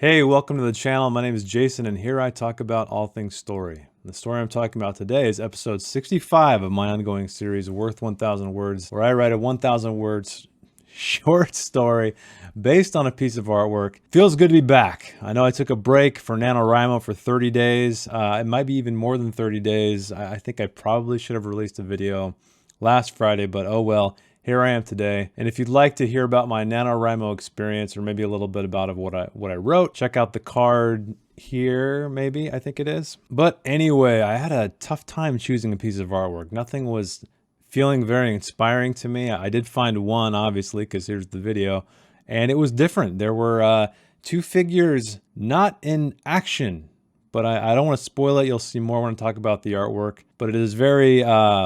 Hey, welcome to the channel. My name is Jason, and here I talk about all things story. The story I'm talking about today is episode 65 of my ongoing series, Worth 1,000 Words, where I write a 1,000 words short story based on a piece of artwork. Feels good to be back. I know I took a break for NaNoWriMo for 30 days. It might be even more than 30 days. I think I probably should have released a video last Friday, but oh well. Here I am today, and if you'd like to hear about my NaNoWriMo experience, or maybe a little bit about what I wrote, check out the card here, maybe, I think it is. But anyway, I had a tough time choosing a piece of artwork. Nothing was feeling very inspiring to me. I did find one, obviously, because here's the video, and it was different. There were two figures not in action, but I don't want to spoil it. You'll see more when I talk about the artwork. But it is very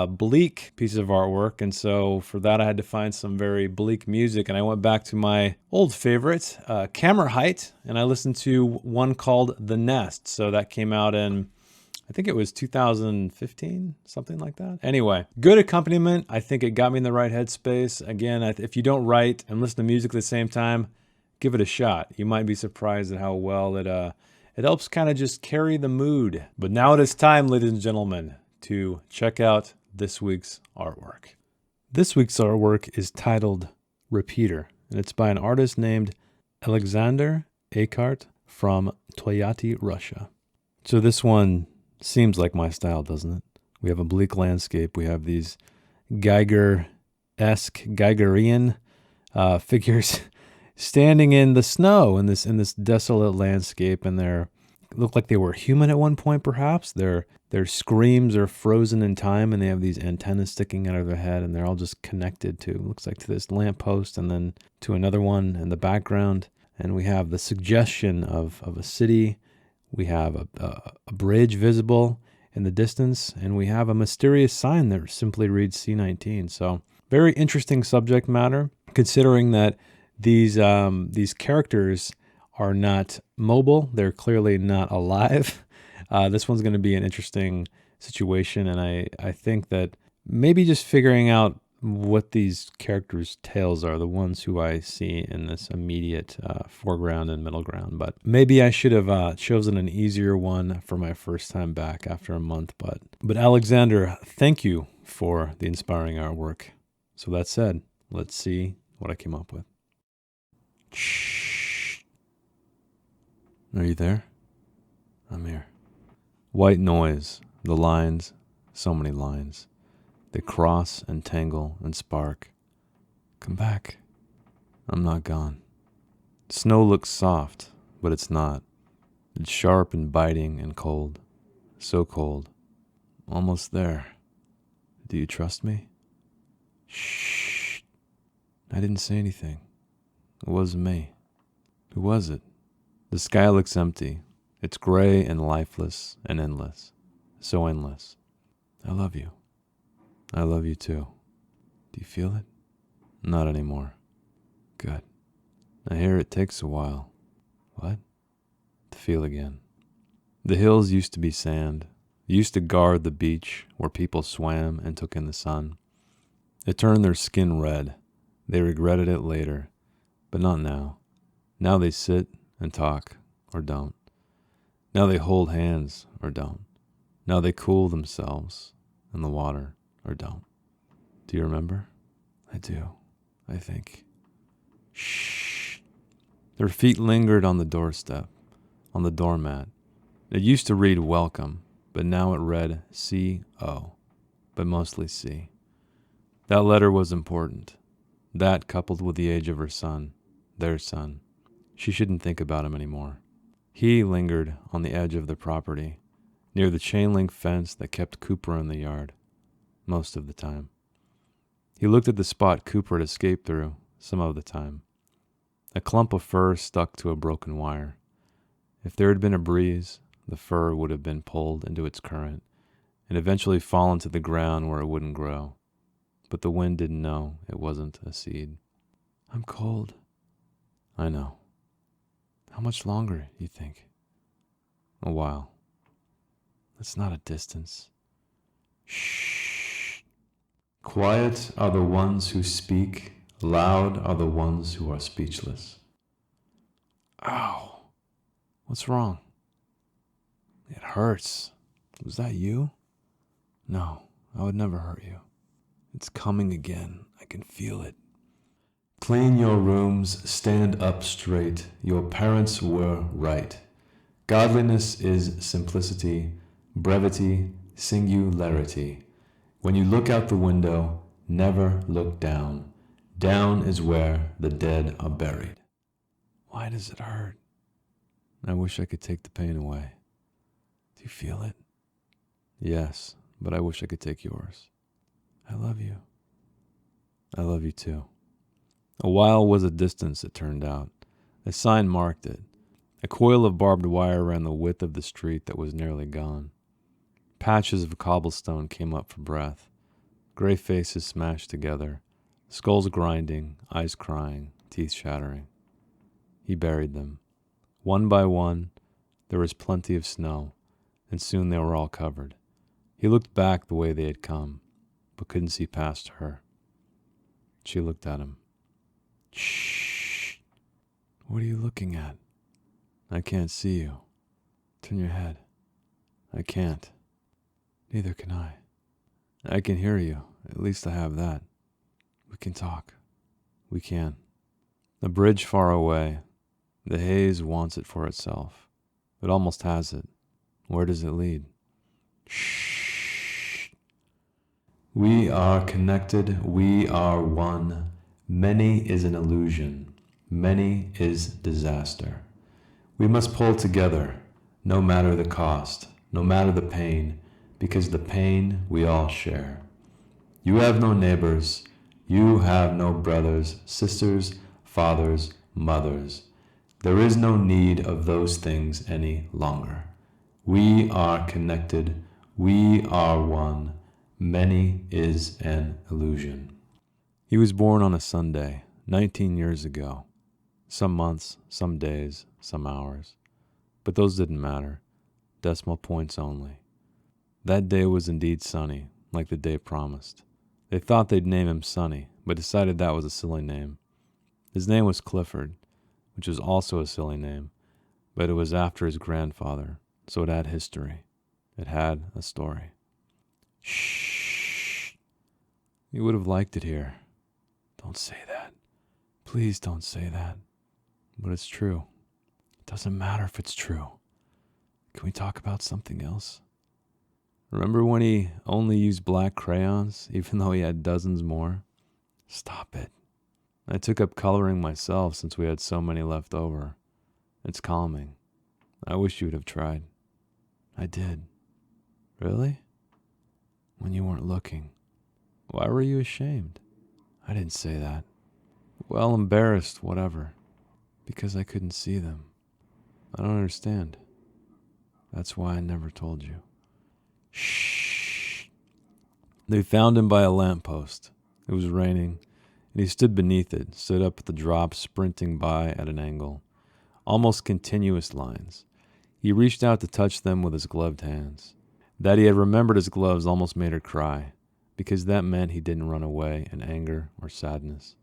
bleak piece of artwork, and so for that I had to find some very bleak music, and I went back to my old favorite, Camera Height, and I listened to one called The Nest. So that came out in, I think it was 2015, something like that. Anyway, good accompaniment. I think it got me in the right headspace. Again, if you don't write and listen to music at the same time, give it a shot. You might be surprised at how well it helps kind of just carry the mood. But now it is time, ladies and gentlemen, to check out this week's artwork. This week's artwork is titled Repeater, and it's by an artist named Alexander Akart from Toyati, Russia. So this one seems like my style, doesn't it? We have a bleak landscape. We have these Geigerian figures standing in the snow in this desolate landscape, and they look like they were human at one point, perhaps. Their screams are frozen in time, and they have these antennas sticking out of their head, and they're all just connected to, looks like, to this lamppost and then to another one in the background. And we have the suggestion of a city. We have a bridge visible in the distance, and we have a mysterious sign that simply reads C19. So very interesting subject matter, considering that these characters are not mobile. They're clearly not alive. This one's going to be an interesting situation, and I think that maybe just figuring out what these characters' tales are, the ones who I see in this immediate foreground and middle ground. But maybe I should have chosen an easier one for my first time back after a month. But Alexander, thank you for the inspiring artwork. So that said, let's see what I came up with. Shh. Are you there? I'm here. White noise, the lines, so many lines. They cross and tangle and spark. Come back. I'm not gone. Snow looks soft, but it's not. It's sharp and biting and cold. So cold. Almost there. Do you trust me? Shh. I didn't say anything. It wasn't me. Who was it? The sky looks empty. It's gray and lifeless and endless. So endless. I love you. I love you too. Do you feel it? Not anymore. Good. I hear it takes a while. What? To feel again. The hills used to be sand. Used to guard the beach where people swam and took in the sun. It turned their skin red. They regretted it later. But not now. Now they sit and talk, or don't. Now they hold hands, or don't. Now they cool themselves in the water, or don't. Do you remember? I do, I think. Shh. Their feet lingered on the doorstep, on the doormat. It used to read welcome, but now it read C-O, but mostly C. That letter was important. That coupled with the age of her son, their son. She shouldn't think about him anymore. He lingered on the edge of the property, near the chain-link fence that kept Cooper in the yard, most of the time. He looked at the spot Cooper had escaped through, some of the time. A clump of fur stuck to a broken wire. If there had been a breeze, the fur would have been pulled into its current and eventually fallen to the ground where it wouldn't grow. But the wind didn't know it wasn't a seed. I'm cold. I know. How much longer, you think? A while. That's not a distance. Shh. Quiet are the ones who speak. Loud are the ones who are speechless. Ow. What's wrong? It hurts. Was that you? No, I would never hurt you. It's coming again. I can feel it. Clean your rooms, stand up straight. Your parents were right. Godliness is simplicity, brevity, singularity. When you look out the window, never look down. Down is where the dead are buried. Why does it hurt? I wish I could take the pain away. Do you feel it? Yes, but I wish I could take yours. I love you. I love you too. A while was a distance, it turned out. A sign marked it. A coil of barbed wire ran the width of the street that was nearly gone. Patches of cobblestone came up for breath. Gray faces smashed together, skulls grinding, eyes crying, teeth shattering. He buried them. One by one, there was plenty of snow, and soon they were all covered. He looked back the way they had come, but couldn't see past her. She looked at him. Shh. What are you looking at? I can't see you. Turn your head. I can't. Neither can I. I can hear you. At least I have that. We can talk. We can. A bridge far away. The haze wants it for itself. It almost has it. Where does it lead? Shh. We are connected. We are one. Many is an illusion. Many is disaster. We must pull together, no matter the cost, no matter the pain, because the pain we all share. You have no neighbors. You have no brothers, sisters, fathers, mothers. There is no need of those things any longer. We are connected. We are one. Many is an illusion. He was born on a Sunday, 19 years ago. Some months, some days, some hours. But those didn't matter. Decimal points only. That day was indeed sunny, like the day promised. They thought they'd name him Sonny, but decided that was a silly name. His name was Clifford, which was also a silly name, but it was after his grandfather, so it had history. It had a story. Shh. You would have liked it here. Don't say that. Please don't say that. But it's true. It doesn't matter if it's true. Can we talk about something else? Remember when he only used black crayons, even though he had dozens more? Stop it. I took up coloring myself since we had so many left over. It's calming. I wish you would have tried. I did. Really? When you weren't looking. Why were you ashamed? I didn't say that. Well, embarrassed, whatever. Because I couldn't see them. I don't understand. That's why I never told you. Shh. They found him by a lamppost. It was raining, and he stood beneath it, stood up at the drop, sprinting by at an angle. Almost continuous lines. He reached out to touch them with his gloved hands. That he had remembered his gloves almost made her cry, because that meant he didn't run away in anger or sadness.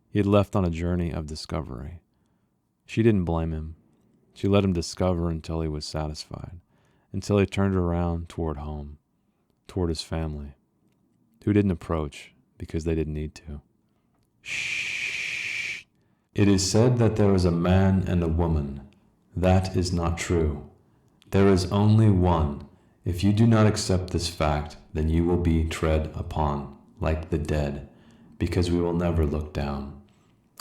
He had left on a journey of discovery. She didn't blame him. She let him discover until he was satisfied, until he turned around toward home, toward his family, who didn't approach because they didn't need to. Shh. It is said that there is a man and a woman. That is not true. There is only one. If you do not accept this fact, then you will be tread upon, like the dead, because we will never look down.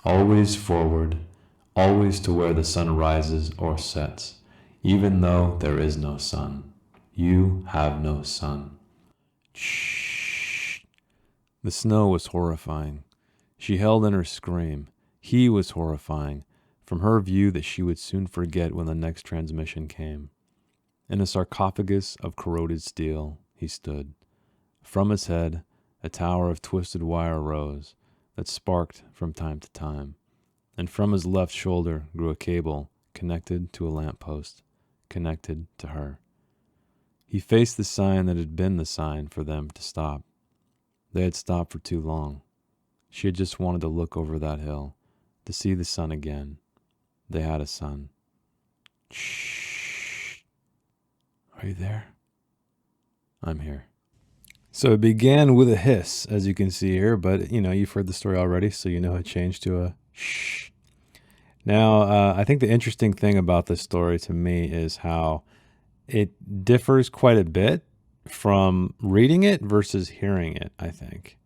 Always forward, always to where the sun rises or sets, even though there is no sun. You have no sun. Shh. The snow was horrifying. She held in her scream. He was horrifying, from her view that she would soon forget when the next transmission came. In a sarcophagus of corroded steel, he stood. From his head, a tower of twisted wire rose that sparked from time to time, and from his left shoulder grew a cable connected to a lamppost, connected to her. He faced the sign that had been the sign for them to stop. They had stopped for too long. She had just wanted to look over that hill, to see the sun again. They had a son. Shh. you there? I'm here. So it began with a hiss, as you can see here, but you've heard the story already, so it changed to a shh. Now, I think the interesting thing about this story to me is how it differs quite a bit from reading it versus hearing it, I think.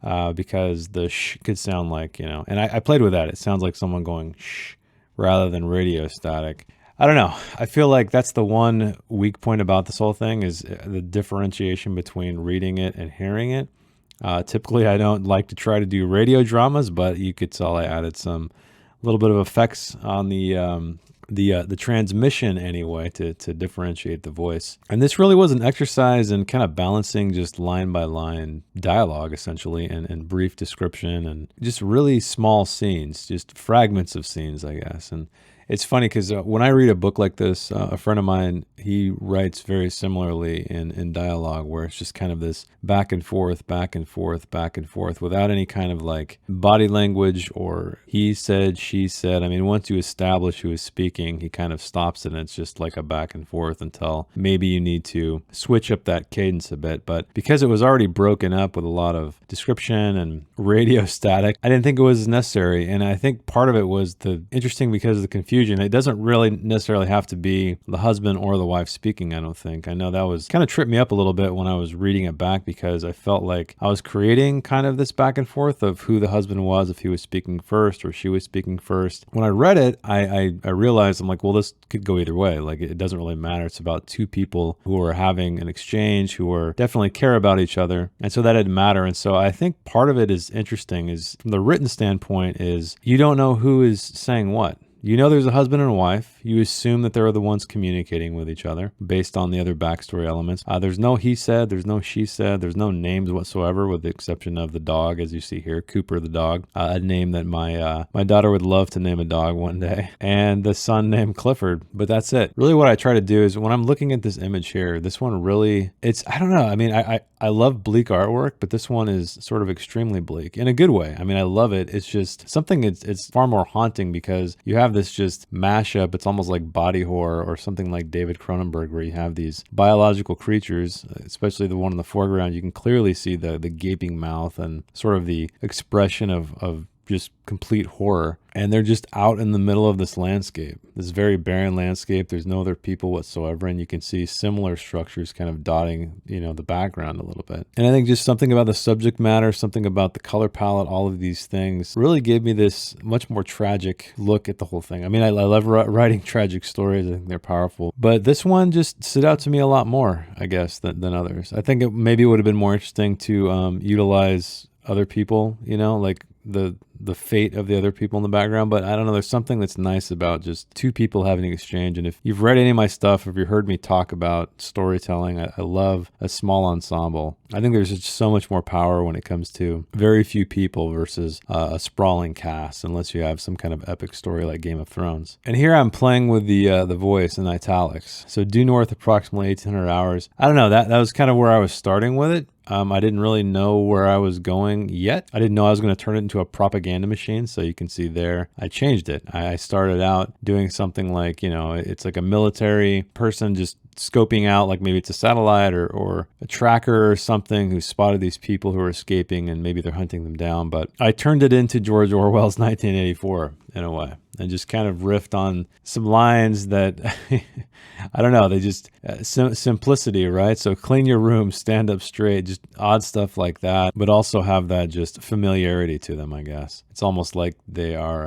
Because the shh could sound like, and I played with that. It sounds like someone going shh rather than radio static. I don't know. I feel like that's the one weak point about this whole thing is the differentiation between reading it and hearing it. Typically, I don't like to try to do radio dramas, but you could tell I added some little bit of effects on the transmission anyway to differentiate the voice. And this really was an exercise in kind of balancing just line by line dialogue essentially and brief description and just really small scenes, just fragments of scenes, I guess. And it's funny because when I read a book like this, a friend of mine, he writes very similarly in dialogue where it's just kind of this back and forth, back and forth, back and forth without any kind of like body language or he said, she said. I mean, once you establish who is speaking, he kind of stops it and it's just like a back and forth until maybe you need to switch up that cadence a bit. But because it was already broken up with a lot of description and radio static, I didn't think it was necessary. And I think part of it was interesting because of the confusion. It doesn't really necessarily have to be the husband or the wife speaking, I don't think. I know that was kind of tripped me up a little bit when I was reading it back because I felt like I was creating kind of this back and forth of who the husband was, if he was speaking first or she was speaking first. When I read it, I realized, I'm like, well, this could go either way. Like, it doesn't really matter. It's about two people who are having an exchange, who are definitely care about each other. And so that didn't matter. And so I think part of it is interesting is from the written standpoint is you don't know who is saying what. You know there's a husband and a wife. You assume that they're the ones communicating with each other based on the other backstory elements. There's no he said, there's no she said, there's no names whatsoever with the exception of the dog, as you see here, Cooper the dog, a name that my daughter would love to name a dog one day, and the son named Clifford, but that's it. Really what I try to do is when I'm looking at this image here, this one really, I don't know. I mean, I love bleak artwork, but this one is sort of extremely bleak in a good way. I mean, I love it. It's just something, it's far more haunting because you have this just mashup. It's almost like body horror or something like David Cronenberg, where you have these biological creatures, especially the one in the foreground. You can clearly see the gaping mouth and sort of the expression of just complete horror. And they're just out in the middle of this landscape, this very barren landscape. There's no other people whatsoever. And you can see similar structures kind of dotting, the background a little bit. And I think just something about the subject matter, something about the color palette, all of these things really gave me this much more tragic look at the whole thing. I mean, I love writing tragic stories. I think they're powerful. But this one just stood out to me a lot more, I guess, than others. I think maybe it would have been more interesting to utilize other people, like the fate of the other people in the background. But I don't know, there's something that's nice about just two people having an exchange. And if you've read any of my stuff, if you heard me talk about storytelling, I love a small ensemble. I think there's just so much more power when it comes to very few people versus a sprawling cast, unless you have some kind of epic story like Game of Thrones. And here I'm playing with the voice in italics. So due north approximately 1,800 hours. I don't know, that was kind of where I was starting with it. I didn't really know where I was going yet. I didn't know I was going to turn it into a propaganda machine. So you can see there, I changed it. I started out doing something like, it's like a military person just scoping out, like maybe it's a satellite or a tracker or something who spotted these people who are escaping and maybe they're hunting them down. But I turned it into George Orwell's 1984 in a way and just kind of riffed on some lines that, I don't know, they just, simplicity, right? So clean your room, stand up straight, just odd stuff like that, but also have that just familiarity to them, I guess. It's almost like they are,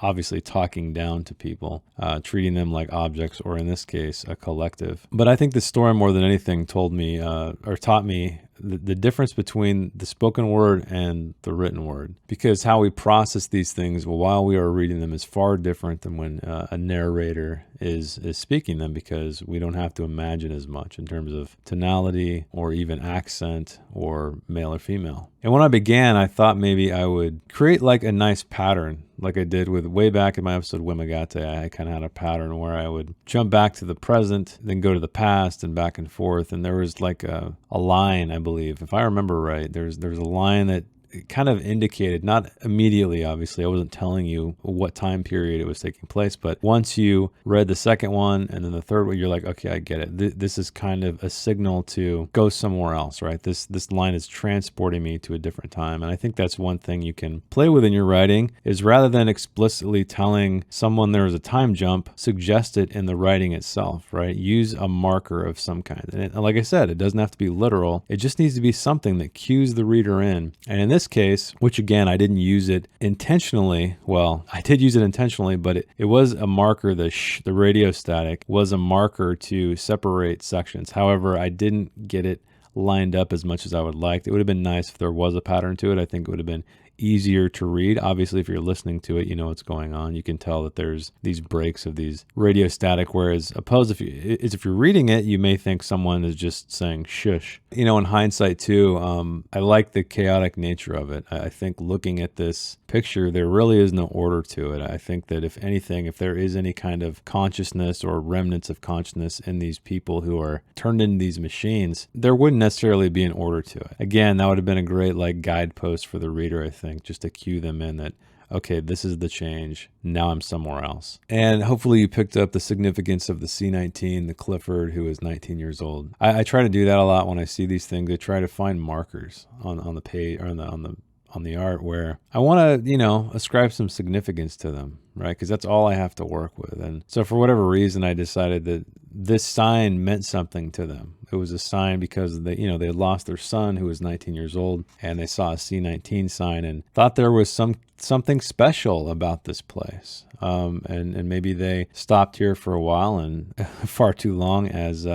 obviously talking down to people, treating them like objects, or in this case, a collective. But I think the story more than anything told me, or taught me the difference between the spoken word and the written word, because how we process these things while we are reading them is far different than when a narrator is speaking them, because we don't have to imagine as much in terms of tonality or even accent or male or female. And when I began, I thought maybe I would create like a nice pattern, like I did with way back in my episode Wimagate. I kind of had a pattern where I would jump back to the present, then go to the past and back and forth. And there was like a line, I believe, if I remember right, there's a line that kind of indicated, not immediately, obviously, I wasn't telling you what time period it was taking place, but once you read the second one and then the third one, you're like, okay, I get it. This is kind of a signal to go somewhere else, right? This line is transporting me to a different time. And I think that's one thing you can play with in your writing, is rather than explicitly telling someone there is a time jump, suggest it in the writing itself, right? Use a marker of some kind. And like I said, it doesn't have to be literal. It just needs to be something that cues the reader in. And in this case, which again, I didn't use it intentionally. Well, I did use it intentionally, but it was a marker. The radio static was a marker to separate sections. However, I didn't get it lined up as much as I would like. It would have been nice if there was a pattern to it. I think it would have been easier to read. Obviously, if you're listening to it, you know what's going on. You can tell that there's these breaks of these radio static, whereas opposed if you're reading it, you may think someone is just saying shush. You know, in hindsight too, I like the chaotic nature of it. I think looking at this picture, there really is no order to it. I think that if anything, if there is any kind of consciousness or remnants of consciousness in these people who are turned into these machines, there wouldn't necessarily be an order to it. Again, that would have been a great like guidepost for the reader, I think, just to cue them in that, okay, this is the change. Now I'm somewhere else. And hopefully you picked up the significance of the C-19, the Clifford, who is 19 years old. I try to do that a lot when I see these things. I try to find markers on the page or on the art where I want to, ascribe some significance to them, right? Because that's all I have to work with. And so for whatever reason, I decided that this sign meant something to them. It was a sign because they had lost their son who was 19 years old, and they saw a C-19 sign and thought there was something special about this place. And maybe they stopped here for a while and far too long, as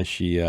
she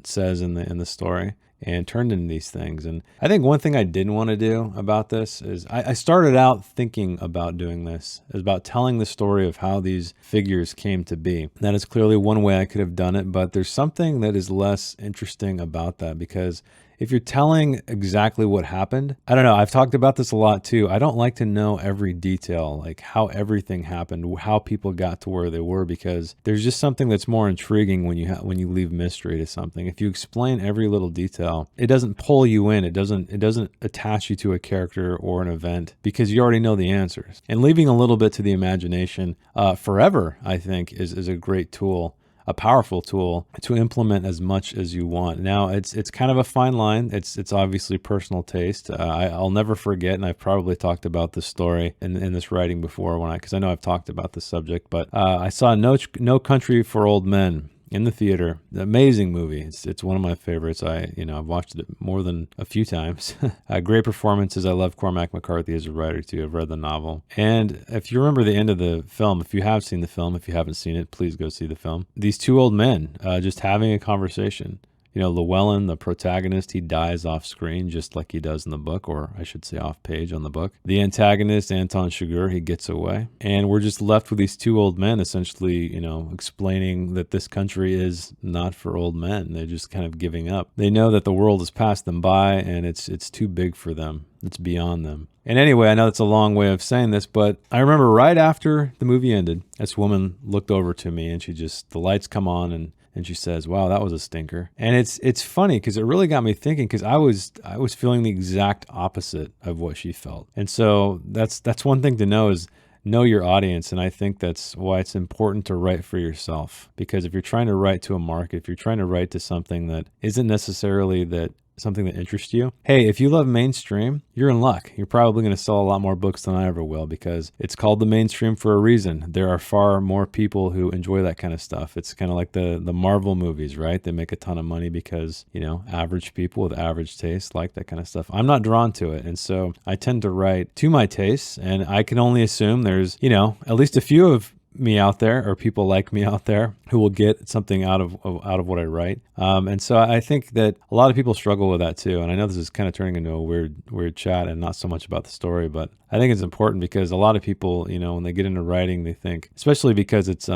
says in the story, and turned into these things. And I think one thing I didn't want to do about this is I started out thinking about doing this, is about telling the story of how these figures came to be. That is clearly one way I could have done it, but there's something that is less interesting about that, because if you're telling exactly what happened, I don't know, I've talked about this a lot too. I don't like to know every detail, like how everything happened, how people got to where they were, because there's just something that's more intriguing when you leave mystery to something. If you explain every little detail, it doesn't pull you in. It doesn't attach you to a character or an event, because you already know the answers. And leaving a little bit to the imagination forever, I think, is a great tool, a powerful tool to implement as much as you want. Now, it's kind of a fine line. It's obviously personal taste. I'll never forget, and I've probably talked about this story in this writing before, because I know I've talked about this subject, but I saw No Country for Old Men in the theater. Amazing movie. It's one of my favorites. I've watched it more than a few times. Great performances. I love Cormac McCarthy as a writer too. I've read the novel. And if you remember the end of the film, if you have seen the film, if you haven't seen it, please go see the film. These two old men just having a conversation. Llewellyn, the protagonist, he dies off screen just like he does in the book, or I should say off page on the book. The antagonist, Anton Chigurh, he gets away. And we're just left with these two old men essentially, explaining that this country is not for old men. They're just kind of giving up. They know that the world has passed them by and it's too big for them. It's beyond them. And anyway, I know it's a long way of saying this, but I remember right after the movie ended, this woman looked over to me and the lights come on and she says, "Wow, that was a stinker." And it's funny because it really got me thinking, because I was feeling the exact opposite of what she felt. And so that's one thing to know, is know your audience. And I think that's why it's important to write for yourself, because if you're trying to write to a market, if you're trying to write to something that isn't necessarily something that interests you, hey, if you love mainstream, you're in luck. You're probably going to sell a lot more books than I ever will, because it's called the mainstream for a reason. There are far more people who enjoy that kind of stuff. It's kind of like the Marvel movies, right? They make a ton of money because, average people with average tastes like that kind of stuff. I'm not drawn to it. And so I tend to write to my tastes, and I can only assume there's, at least a few of me out there, or people like me out there, who will get something out of what I write. And so I think that a lot of people struggle with that too. And I know this is kind of turning into a weird chat and not so much about the story, but I think it's important because a lot of people, when they get into writing, they think, especially because it's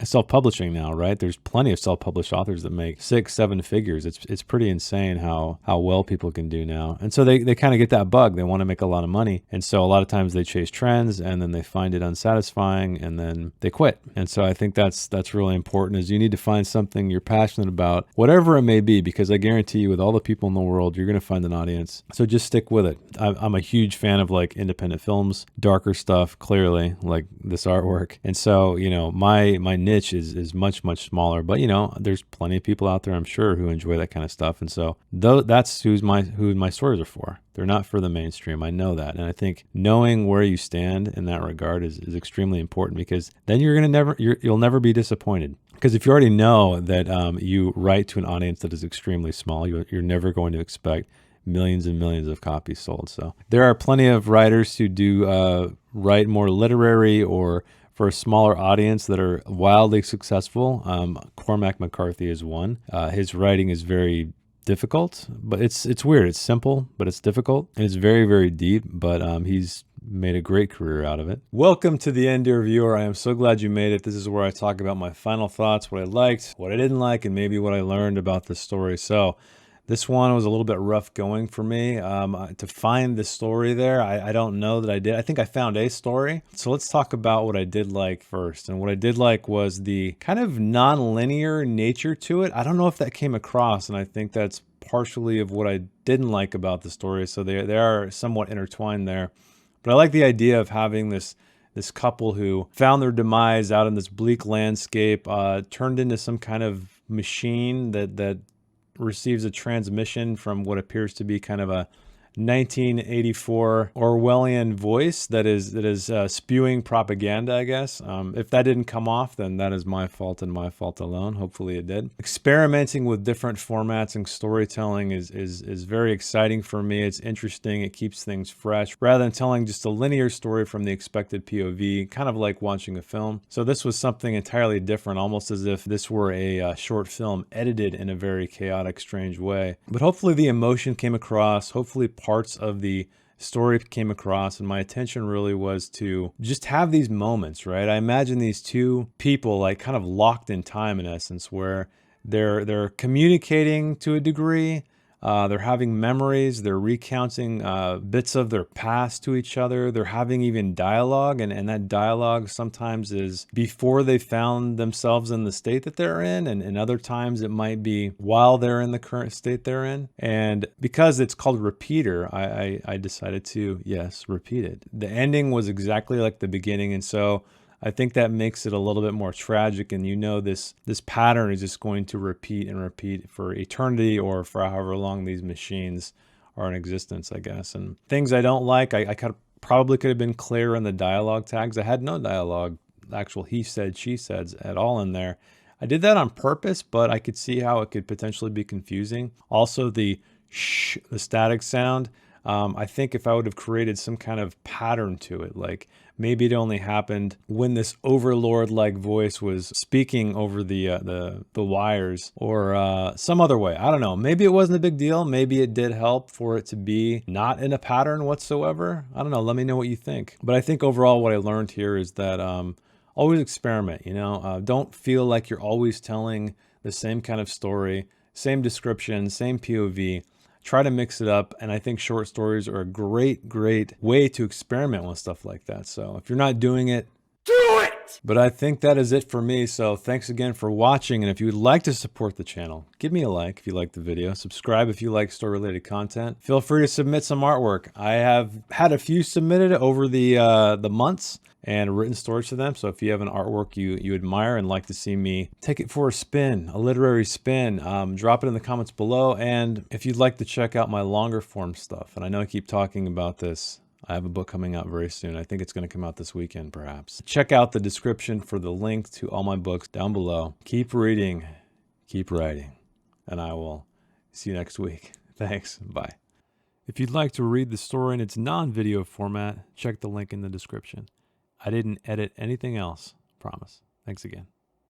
self-publishing now, right? There's plenty of self-published authors that make 6-7 figures. It's pretty insane how well people can do now. And so they kind of get that bug. They want to make a lot of money. And so a lot of times they chase trends, and then they find it unsatisfying, and then they quit. And so I think that's really important, is you need to find something you're passionate about, whatever it may be, because I guarantee you with all the people in the world, you're going to find an audience. So just stick with it. I'm a huge fan of like independent films, darker stuff, clearly, like this artwork. And so, my niche is much, much smaller, but there's plenty of people out there, I'm sure, who enjoy that kind of stuff. And so that's who my stories are for. They're not for the mainstream. I know that. And I think knowing where you stand in that regard is extremely important, because then you'll never be disappointed. Because if you already know that you write to an audience that is extremely small, you're never going to expect millions and millions of copies sold. So there are plenty of writers who do write more literary or for a smaller audience that are wildly successful. Cormac McCarthy is one. His writing is very difficult, but it's weird. It's simple, but it's difficult, and it's very, very deep, but he's made a great career out of it. Welcome to the end, dear viewer. I am so glad you made it. This is where I talk about my final thoughts, what I liked, what I didn't like, and maybe what I learned about the story. So this one was a little bit rough going for me. To find the story there, I don't know that I did. I think I found a story. So let's talk about what I did like first. And what I did like was the kind of non-linear nature to it. I don't know if that came across, and I think that's partially of what I didn't like about the story. So they are somewhat intertwined there. But I like the idea of having this couple who found their demise out in this bleak landscape, turned into some kind of machine that receives a transmission from what appears to be kind of a 1984 Orwellian voice that is spewing propaganda, I guess. If that didn't come off, then that is my fault and my fault alone. Hopefully it did. Experimenting with different formats and storytelling is very exciting for me. It's interesting. It keeps things fresh rather than telling just a linear story from the expected POV, kind of like watching a film. So this was something entirely different, almost as if this were a short film edited in a very chaotic, strange way. But hopefully the emotion came across. Hopefully parts of the story came across, and my attention really was to just have these moments, right? I imagine these two people like kind of locked in time, in essence, where they're communicating to a degree. They're having memories, they're recounting bits of their past to each other, they're having even dialogue, and that dialogue sometimes is before they found themselves in the state that they're in, and other times it might be while they're in the current state they're in. And because it's called Repeater, I decided to, yes, repeat it. The ending was exactly like the beginning, and so I think that makes it a little bit more tragic, and this pattern is just going to repeat and repeat for eternity, or for however long these machines are in existence, I guess. And things I don't like, I probably could have been clearer in the dialogue tags. I had no dialogue, actual he said, she said at all in there. I did that on purpose, but I could see how it could potentially be confusing. Also, the shh, the static sound. I think if I would have created some kind of pattern to it, like maybe it only happened when this overlord-like voice was speaking over the wires, or some other way. I don't know. Maybe it wasn't a big deal. Maybe it did help for it to be not in a pattern whatsoever. I don't know. Let me know what you think. But I think overall what I learned here is that always experiment. Don't feel like you're always telling the same kind of story, same description, same POV. Try to mix it up, and I think short stories are a great way to experiment with stuff like that. So if you're not doing it, do it! But I think that is it for me, so thanks again for watching, and if you would like to support the channel, give me a like if you liked the video, subscribe if you like story-related content, feel free to submit some artwork. I have had a few submitted over the months, and written stories to them. So if you have an artwork you admire and like to see me take it for a spin, a literary spin, drop it in the comments below. And if you'd like to check out my longer form stuff, and I know I keep talking about this, I have a book coming out very soon. I think it's going to come out this weekend, perhaps. Check out the description for the link to all my books down below. Keep reading, keep writing, and I will see you next week. Thanks. Bye. If you'd like to read the story in its non-video format, check the link in the description. I didn't edit anything else, promise. Thanks again.